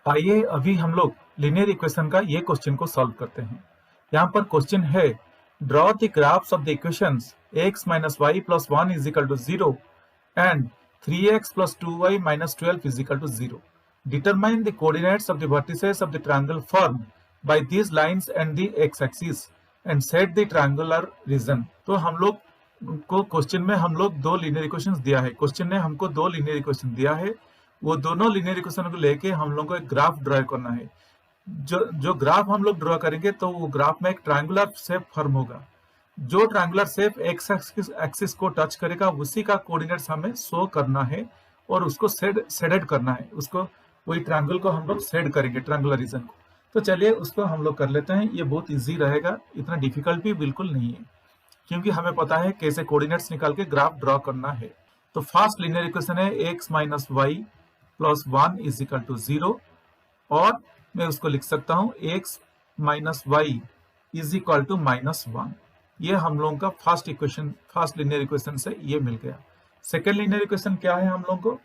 आइए अभी हम लोग लीनियर इक्वेशन का ये क्वेश्चन को सॉल्व करते हैं। यहाँ पर क्वेश्चन है, draw the graphs of the equations x minus Y plus 1 is equal to 0 and 3x plus 2y minus 12 is equal to 0। Determine the coordinates of the vertices of the triangle form by these lines and the x axis and set the triangular region. तो हम लोग को question में हम लोग दो linear equations दिया है। क्वेश्चन ने हमको दो लीनियर इक्वेशन दिया है, वो दोनों लीनियर इक्वेशन को लेके हम लोग को एक ग्राफ ड्रॉ करना है। जो ग्राफ हम लोग ड्रॉ करेंगे तो वो ग्राफ में एक ट्रायंगुलर शेप फॉर्म होगा। जो ट्रायंगुलर शेप एक्स एक्सिस को टच करेगा उसी का कोऑर्डिनेट्स हमें शो करना है और उसको शेडेड करना है। उसको वही ट्रायंगल को हम लोग शेड करेंगे, ट्रायंगुलर रीजन को। तो चलिए उसको हम लोग कर लेते हैं। ये बहुत इजी रहेगा, इतना डिफिकल्ट भी बिल्कुल नहीं है, क्योंकि हमें पता है कैसे कोऑर्डिनेट्स निकाल के ग्राफ ड्रॉ करना है। तो फर्स्ट लीनियर इक्वेशन है X minus Y plus 1 is equal to 0, और मैं उसको लिख सकता हूं X minus Y is equal to minus 1। ये हम लोगों का first equation, first linear equation से ये मिल गया। सेकेंड लीनियर इक्वेशन क्या है हम लोगों को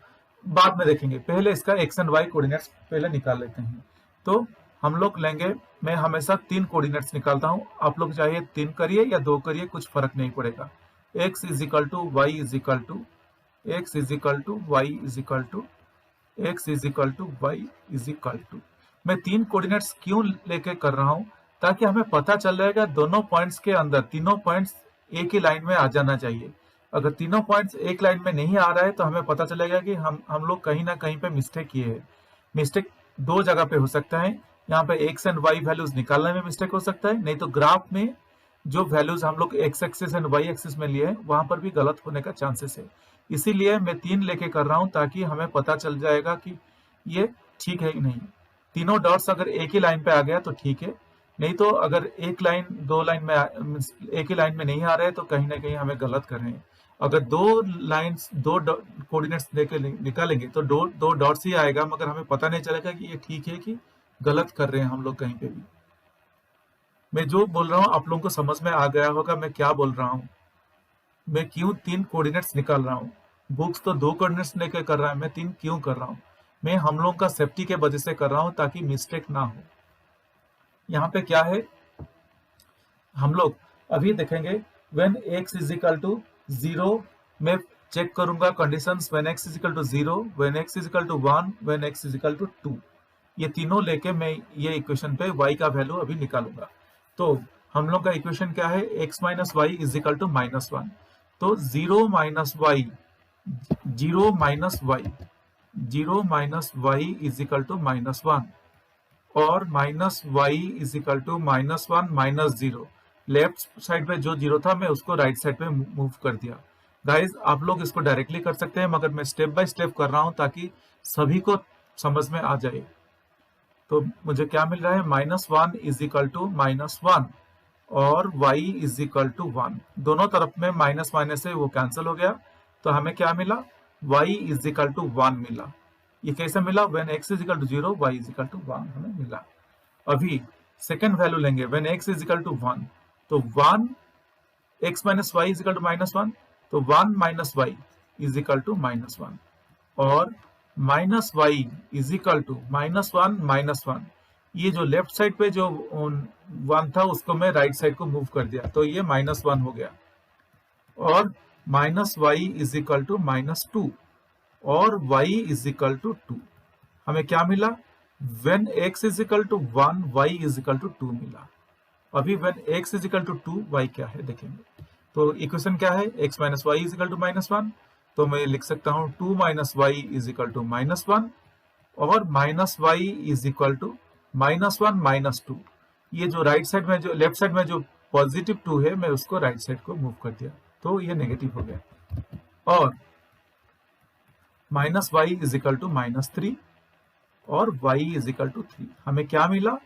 बाद में देखेंगे, पहले इसका एक्स एंड वाई कोऑर्डिनेट्स पहले निकाल लेते हैं। तो हम लोग लेंगे, मैं हमेशा 3 कोऑर्डिनेट्स निकालता हूं, आप लोग चाहे 3 करिए या 2 करिए, कुछ फर्क नहीं पड़ेगा। X is equal to Y is equal to X is equal to Y is equal to X is equal to Y is equal to. मैं 3 कोऑर्डिनेट्स क्यों लेके कर रहा हूं, ताकि हमें पता चल जाएगा दोनों पॉइंट्स के अंदर तीनों पॉइंट्स एक ही लाइन में आ जाना चाहिए। अगर तीनों पॉइंट्स एक लाइन में नहीं आ रहा है तो हमें पता चलेगा कि हम लोग कहीं ना कहीं पे मिस्टेक किए हैं। मिस्टेक 2 जगह पे हो सकता है, यहाँ पे एक्स एंड वाई वैल्यूज निकालने में मिस्टेक हो सकता है, नहीं तो ग्राफ में जो वैल्यूज हम लोग X axis and Y axis में लिए हैं वहां पर भी गलत होने का चांसेस है। इसीलिए मैं 3 लेके कर रहा हूं, ताकि हमें पता चल जाएगा कि ये ठीक है कि नहीं। तीनों डॉट्स अगर एक ही लाइन पे आ गया तो ठीक है, नहीं तो अगर एक लाइन 2 लाइन में एक ही लाइन में नहीं आ रहे हैं तो कहीं ना कहीं हमें गलत कर रहे हैं। अगर 2 लाइन्स 2 कोऑर्डिनेट्स लेके निकालेंगे तो दो डॉट्स ही आएगा, मगर हमें पता नहीं चलेगा कि ये ठीक है कि गलत कर रहे हैं हम लोग कहीं पे भी। मैं जो बोल रहा हूँ आप लोगों को समझ में आ गया होगा मैं क्या बोल रहा हूँ। मैं क्यों 3 कोऑर्डिनेट्स निकाल रहा हूँ। बुक्स तो 2 कोऑर्डिनेट्स लेकर कर रहा है, मैं 3 क्यों कर रहा हूँ। मैं हम लोगों का सेफ्टी के वजह से कर रहा हूँ, ताकि मिस्टेक ना हो। यहाँ पे क्या है, हम लोग अभी देखेंगे when x is equal to 0, मैं चेक करूंगा conditions when x is equal to 0, when x is equal to 1, when x is equal to 2। ये तीनों लेके मैं ये इक्वेशन पे y का वैल्यू अभी निकालूंगा। तो हम लोग का इक्वेशन क्या है, x minus Y is equal to minus 1। तो 0 minus Y 0 minus Y 0 minus Y is equal to minus 1, और minus Y is equal to minus 1 minus 0। Left side पे जो 0 था मैं उसको राइट साइड पे मूव कर दिया। गाइज आप लोग इसको डायरेक्टली कर सकते हैं, मगर मैं स्टेप बाय स्टेप कर रहा हूं ताकि सभी को समझ में आ जाए। तो मुझे क्या मिल रहा है, minus 1 is equal to minus 1 और y इज इक्वल टू 1। दोनों तरफ में माइनस माइनस है वो कैंसिल हो गया, तो हमें क्या मिला, y इज इक्वल टू 1 मिला। ये कैसे मिला, when x is equal to 0 y is equal to 1 हमें मिला। अभी सेकेंड वैल्यू लेंगे, when x is equal to 1, तो 1 x minus Y is equal to minus 1, तो 1 minus Y is equal to minus 1, और minus Y is equal to minus 1 minus 1। ये जो left side पे जो 1 था उसको मैं राइट साइड को मूव कर दिया, तो ये माइनस 1 हो गया, और minus Y is equal to minus 2 और y इज इक्वल टू 2। हमें क्या मिला, when x is equal to 1 y is equal to 2 मिला। अभी when x is equal to 2 y क्या है देखेंगे। तो इक्वेशन क्या है, x minus Y is equal to minus 1, तो मैं लिख सकता हूँ 2 minus Y is equal to minus 1, और minus Y is equal to minus 1 minus 2। ये जो राइट साइड में जो लेफ्ट साइड में जो पॉजिटिव 2 है मैं उसको राइट साइड को मूव कर दिया, तो ये नेगेटिव हो गया। और minus Y is equal to minus 3 और y इज इक्वल टू 3। हमें क्या मिला,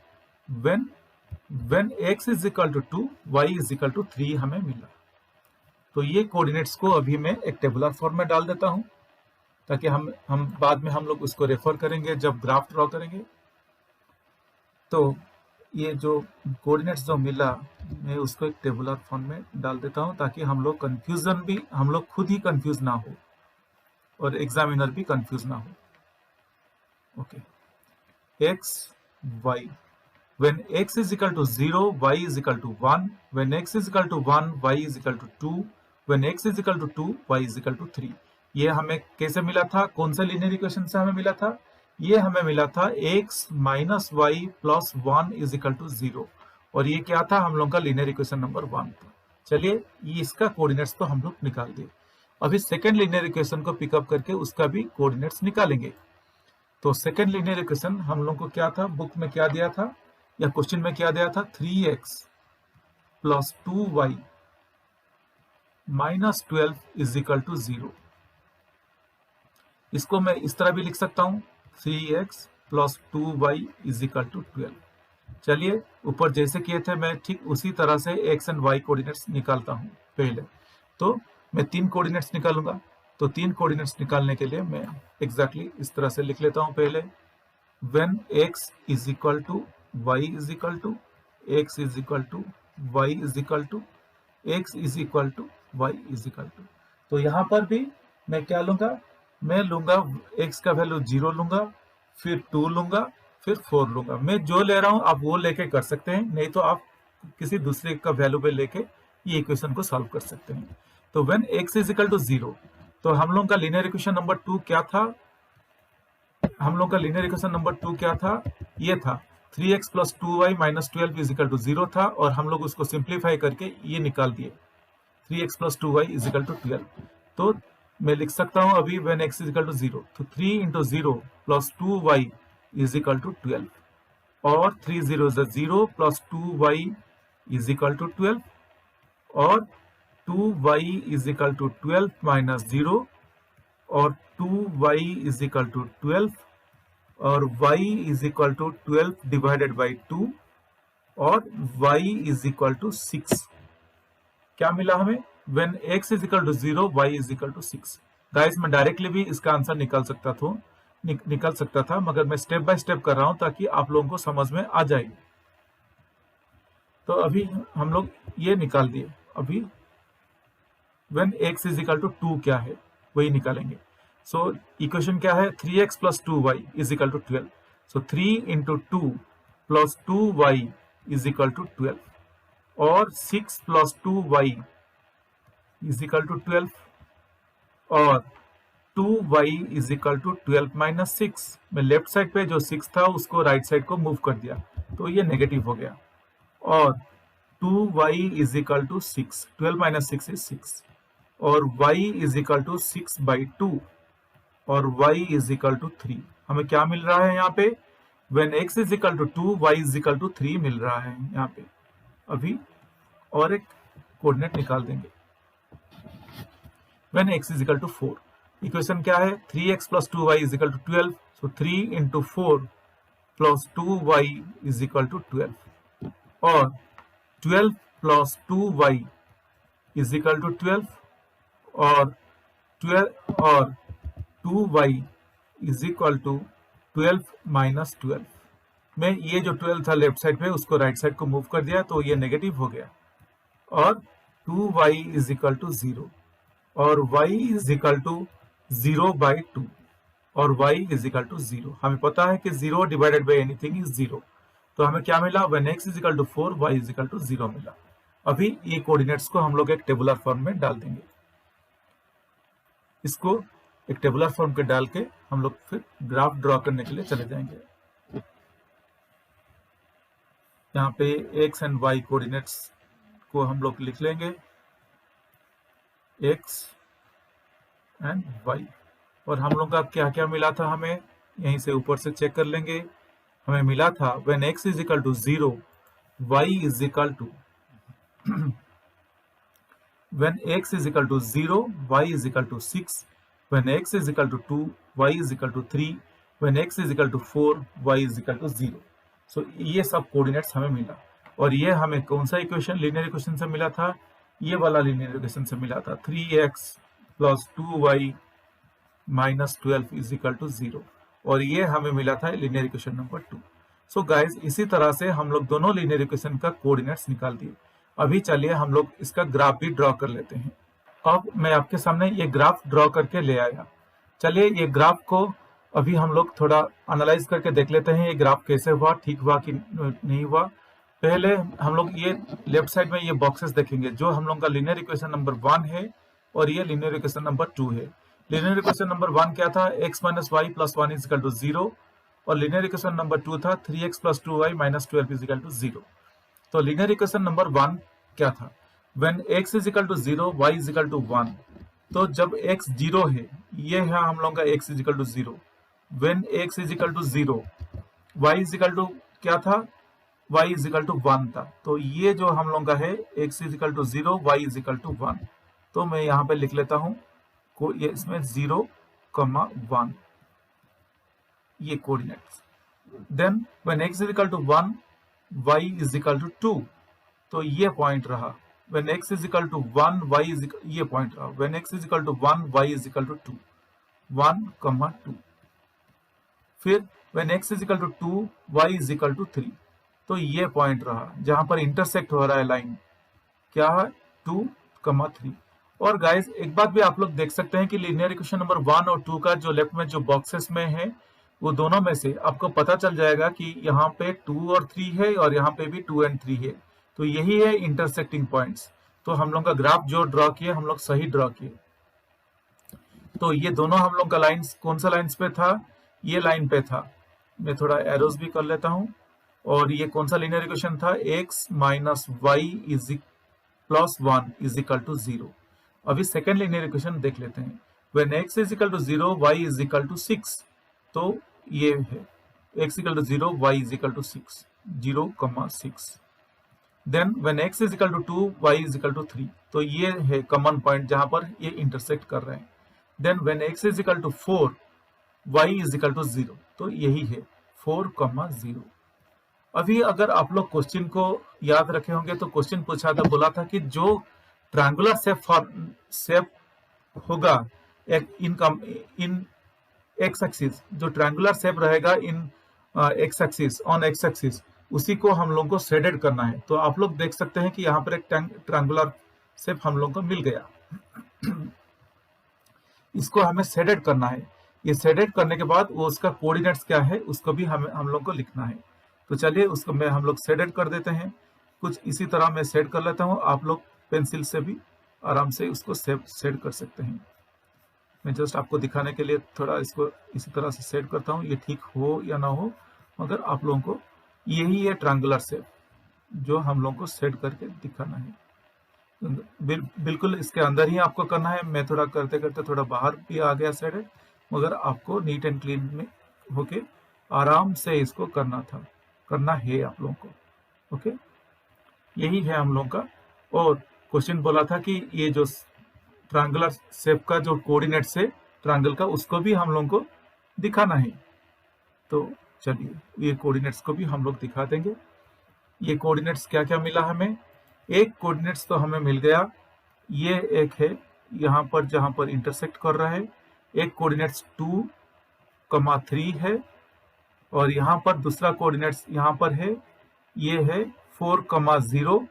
when x is equal to 2 y is equal to 3 हमें मिला। तो ये कोऑर्डिनेट्स को अभी मैं एक टेबुलर फॉर्म में डाल देता हूं, ताकि हम बाद में हम लोग उसको रेफर करेंगे जब ग्राफ ड्रॉ करेंगे। तो ये जो कोऑर्डिनेट्स जो मिला मैं उसको एक टेबुलर फॉर्म में डाल देता हूं, ताकि हम लोग हम लोग खुद ही कंफ्यूज ना हो और एग्जामिनर भी कंफ्यूज ना हो। Okay, x y. When x is equal to 0, y is equal to 1. When x is equal to 1, y is equal to 2. When x is equal to 2, y is equal to 3. ये हमें कैसे मिला था? कौन सा linear equation से हमें मिला था? ये हमें मिला था x minus Y plus 1 is equal to 0, और ये क्या था? हम लोग का लीनियर इक्वेशन नंबर 1 था। चलिए इसका कोऑर्डिनेट्स तो हम लोग निकाल दिए। अभी सेकेंड लीनियर इक्वेशन को पिकअप करके उसका भी कोऑर्डिनेट्स निकालेंगे। तो सेकेंड लीनियर इक्वेशन हम लोग को क्या था? बुक में क्या दिया था या क्वेश्चन में क्या दिया था? 3x plus 2y minus 12 is equal to 0। इसको मैं इस तरह भी लिख सकता हूं, 3x plus 2y is equal to 12। चलिए ऊपर जैसे किए थे मैं ठीक उसी तरह से x एंड y कोऑर्डिनेट्स निकालता हूं। पहले तो मैं 3 कोऑर्डिनेट्स निकालूंगा। तो 3 कोऑर्डिनेट्स निकालने के लिए मैं एग्जैक्टली इस तरह से लिख लेता हूं। पहले when x is equal to y is equal to x is equal to y is equal to x is equal to y is equal to. तो यहां पर भी मैं क्या लूंगा? मैं लूंगा x का वैल्यू 0 लूंगा, फिर 2 लूंगा, फिर 4 लूंगा। मैं जो ले रहा हूं आप वो लेके कर सकते हैं, नहीं तो आप किसी दूसरे का वैल्यू पे लेके ये इक्वेशन को सॉल्व कर सकते हैं। तो when x is equal to 0, तो हम लोग का लीनियर इक्वेशन नंबर 2 क्या था? हम लोग का लीनियर इक्वेशन नंबर 2 क्या था? ये था 3x plus 2y minus 12 is equal to 0 था, और हम लोग उसको सिंप्लीफाई करके ये निकाल दिए 3x plus 2y is equal to 12। तो मैं लिख सकता हूं अभी when x is equal to 0, तो 3 into 0 plus 2y is equal to 12, और 3 0 is 0 plus 2y is equal to 12, और 2y is equal to 12 minus 0, और 2y इज इक्वल टू 12, और y is equal to 12 divided by 2, और y is equal to 6। क्या मिला हमें? When x is equal to 0, y is equal to 6। Guys मैं directly भी इसका आंसर निकाल सकता था, मगर मैं स्टेप बाय स्टेप कर रहा हूं ताकि आप लोगों को समझ में आ जाए। तो अभी हम लोग ये निकाल दिए। अभी when x is equal to 2 क्या है वही निकालेंगे। सो इक्वेशन क्या है? 3x plus 2y is equal to 12। So 3 into 2 plus 2y is equal to 12, और 6 plus 2y is equal to 12, और 2y is equal to 12 minus 6। मैं लेफ्ट साइड पे जो 6 था उसको राइट साइड को मूव कर दिया, तो ये नेगेटिव हो गया, और 2y is equal to 6, 12 minus 6 is 6, और y is equal to 6 by 2, और y इज इक्वल टू 3। हमें क्या मिल रहा है यहाँ पे? When x is equal to 2, y is equal to 3 मिल रहा है यहाँ पे। अभी और एक कोऑर्डिनेट निकाल देंगे। When x is equal to 4, equation क्या है? 3x plus 2y is equal to 12, so 3 into 4 plus 2y is equal to 12, और 12 plus 2y is equal to 12, और 2y is equal to 12 minus 12। मैं ये जो 12 था लेफ्ट साइड पे उसको राइट साइड को मूव कर दिया, तो ये नेगेटिव हो गया, और 2y is equal to 0, और y is equal to 0 by 2, और y इज इक्वल टू 0। हमें पता है कि 0 डिवाइडेड बाई एनीथिंग इज 0। तो हमें क्या मिला? When x is equal to 4, y is equal to 0 मिला। अभी ये कोऑर्डिनेट्स को हम लोग एक टेबुलर फॉर्म में डाल देंगे। इसको एक टेबुलर फॉर्म पे डाल के हम लोग फिर ग्राफ ड्रॉ करने के लिए चले जाएंगे। यहाँ पे x एंड y कोऑर्डिनेट्स को हम लोग लिख लेंगे, x एंड y, और हम लोग का क्या क्या मिला था हमें यहीं से ऊपर से चेक कर लेंगे। हमें मिला था when x is equal to 0, y is equal to when x is equal to 0, y is equal to 6, when x is equal to 2, y is equal to 3, when x is equal to 4, y is equal to 0। So ये सब coordinates हमें मिला, और ये हमें कौन सा equation linear equation से मिला था? ये वाला लीनियर इक्वेशन से मिला था, 3x plus 2y minus 12 is equal to 0, और ये हमें मिला था linear equation number 2। So guys इसी तरह से हम लोग दोनों लीनियर इक्वेशन का कोऑर्डिनेट्स निकाल दिए। अभी चलिए हम लोग इसका ग्राफ भी ड्रॉ कर लेते हैं। अब मैं आपके सामने ये ग्राफ ड्रॉ करके ले आया। चलिए ये ग्राफ को अभी हम लोग थोड़ा एनालाइज करके देख लेते हैं ये ग्राफ कैसे हुआ, ठीक हुआ कि नहीं हुआ। पहले हम लोग ये लेफ्ट साइड में ये बॉक्सेस देखेंगे जो हम लोग का लीनियर इक्वेशन नंबर 1 है और ये लीनियर इक्वेशन नंबर 2 है। लीनियर इक्वेशन नंबर 1 क्या था, x minus Y plus 1 is equal to 0, और लीनियर इक्वेशन नंबर 2 था 3x plus 2y minus 12 is equal to 0। तो लीनियर इक्वेशन नंबर 1 क्या था, when x is equal to 0 y is equal to 1। तो जब x 0 है, ये है हम लोग का x is equal to 0। When x is equal to 0 y is equal to क्या था, y इज इक्वल टू 1 था। तो ये जो हम लोग का है x is equal to 0 y is equal to 1। तो मैं यहाँ पे लिख लेता हूँ को ये इसमें 0,1 ये coordinates. Then when x is equal to 1 y is equal to 2, तो ये पॉइंट रहा। When x is equal to 1 y is ये पॉइंट रहा। When x is equal to 1 y is equal to 2, 1,2। फिर when x is equal to 2 y is equal to 3, तो ये point रहा जहां पर इंटरसेक्ट हो रहा है लाइन, क्या है 2,3। और गाइस एक बात भी आप लोग देख सकते हैं कि लीनियर इक्वेशन नंबर 1 और 2 का जो लेफ्ट में जो बॉक्सेस में है वो दोनों में से आपको पता चल जाएगा कि यहाँ पे 2 और 3 है और यहाँ पे भी 2 और 3 है। तो यही है इंटरसेक्टिंग पॉइंट्स। तो हम लोग का ग्राफ जो ड्रॉ किए हम लोग सही ड्रॉ किए। तो ये दोनों हम लोग का लाइन्स कौन सा लाइन्स पे था, ये लाइन पे था। मैं थोड़ा एरोज भी कर लेता हूँ। और ये कौन सा लीनियर इक्वेशन था, x minus Y is plus 1 is equal to 0। अभी सेकेंड लीनियर इक्वेशन देख लेते हैं। When x is equal to 0 y is equal to 6, तो ये है x equal to 0 y is equal to 6, 0,6। Then when x is equal to 2 y is equal to 3, तो ये है कॉमन पॉइंट जहां पर ये इंटरसेक्ट कर रहे हैं। Then when x is equal to 4 y is equal to 0, तो यही है 4,0। अभी अगर आप लोग क्वेश्चन को याद रखे होंगे तो क्वेश्चन पूछा था, बोला था कि जो ट्रायंगुलर शेप होगा इन एक्स एक्सिस, जो ट्रायंगुलर शेप रहेगा in X axis on X axis, उसी को हम लोग को शेडेड करना है। तो आप लोग देख सकते हैं कि यहाँ पर एक ट्रायंगुलर शेप हम लोग को मिल गया। इसको हमें शेडेड करना है। ये शेडेड करने के बाद वो उसका कोऑर्डिनेट्स क्या है उसको भी हम लोग को लिखना है। तो चलिए उसको हम लोग शेडेड कर देते हैं। कुछ इसी तरह मैं शेड कर लेता हूँ, आप लोग पेंसिल से भी आराम से उसको शेड कर सकते हैं। मैं जस्ट आपको दिखाने के लिए थोड़ा इसको इसी तरह से शेड करता हूँ, ये ठीक हो या ना हो, मगर आप लोगों को यही है ट्रायंगुलर शेप जो हम लोगों को शेड करके दिखाना है। बिल्कुल इसके अंदर ही आपको करना है। मैं थोड़ा करते करते थोड़ा बाहर भी आ गया शेडेड, मगर आपको नीट एंड क्लीन में होके आराम से इसको करना है आप लोगों को। ओके, यही है हम लोगों का। और क्वेश्चन बोला था कि ये जो ट्रायंगुलर शेप का जो कोऑर्डिनेट्स है ट्रायंगल का, उसको भी हम लोगों को दिखाना है। तो चलिए ये कोऑर्डिनेट्स को भी हम लोग दिखा देंगे। ये कोऑर्डिनेट्स क्या क्या मिला हमें, एक कोऑर्डिनेट्स तो हमें मिल गया, ये एक है यहाँ पर जहां पर इंटरसेक्ट कर रहा है। एक कोऑर्डिनेट्स 2,3 है, और यहाँ पर दूसरा कोऑर्डिनेट्स यहाँ पर है, ये है 4,0,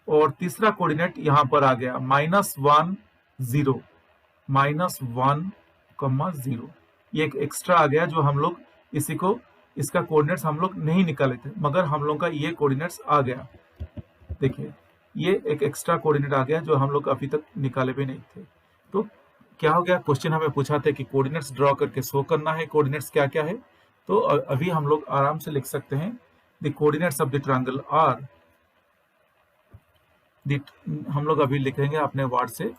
और तीसरा कोऑर्डिनेट यहाँ पर आ गया -1, 0, -1,0। ये एक एक्स्ट्रा आ गया जो हम लोग इसका कोऑर्डिनेट्स हम लोग नहीं निकाले थे, मगर हम लोग का ये कोऑर्डिनेट्स आ गया। देखिए ये एक एक्स्ट्रा कोऑर्डिनेट आ गया जो हम लोग अभी तक निकाले भी नहीं थे। तो क्या हो गया, क्वेश्चन हमें पूछा था कि कोऑर्डिनेट्स ड्रॉ करके शो करना है कोऑर्डिनेट्स क्या क्या है। तो अभी हम लोग आराम से लिख सकते हैं the coordinates of the triangle are, हम लोग अभी लिखेंगे अपने वर्ड से,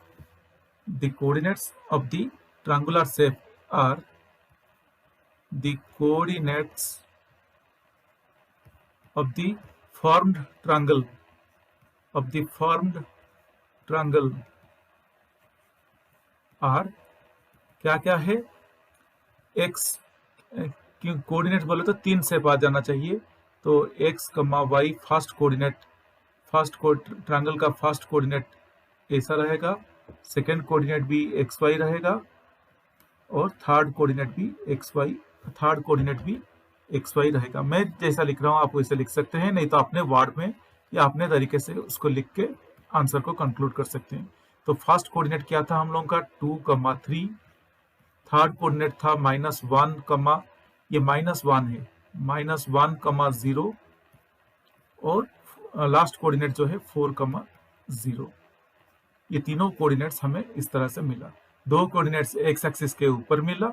the coordinates of the triangular shape are, the coordinates of the formed triangle are क्या क्या है, एक्स कोऑर्डिनेट बोले तो 3 शेप आ जाना चाहिए। तो x, y फर्स्ट ट्रायंगल का फर्स्ट कोऑर्डिनेट ऐसा रहेगा, सेकंड कोऑर्डिनेट भी xy रहेगा, और थर्ड कोऑर्डिनेट भी xy रहेगा। मैं जैसा लिख रहा हूँ आप वैसे लिख सकते हैं, नहीं तो अपने वर्ड में या अपने तरीके से उसको लिख के आंसर को कंक्लूड कर सकते हैं। तो फर्स्ट कोऑर्डिनेट क्या था हम लोगों का 2,3, थर्ड कोऑर्डिनेट था -1 कमा, ये -1 है, -1, 0 और लास्ट कोऑर्डिनेट जो है 4, 0। ये तीनों कोऑर्डिनेट्स हमें इस तरह से मिला। दो कोऑर्डिनेट्स एक्स एक्सिस के ऊपर मिला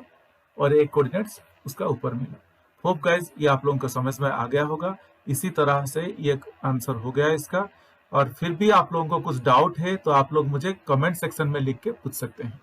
और एक कोऑर्डिनेट्स उसका ऊपर मिला। होप गाइज ये आप लोगों को समझ में आ गया होगा। इसी तरह से ये आंसर हो गया इसका। और फिर भी आप लोगों को कुछ डाउट है तो आप लोग मुझे कमेंट सेक्शन में लिख के पूछ सकते हैं।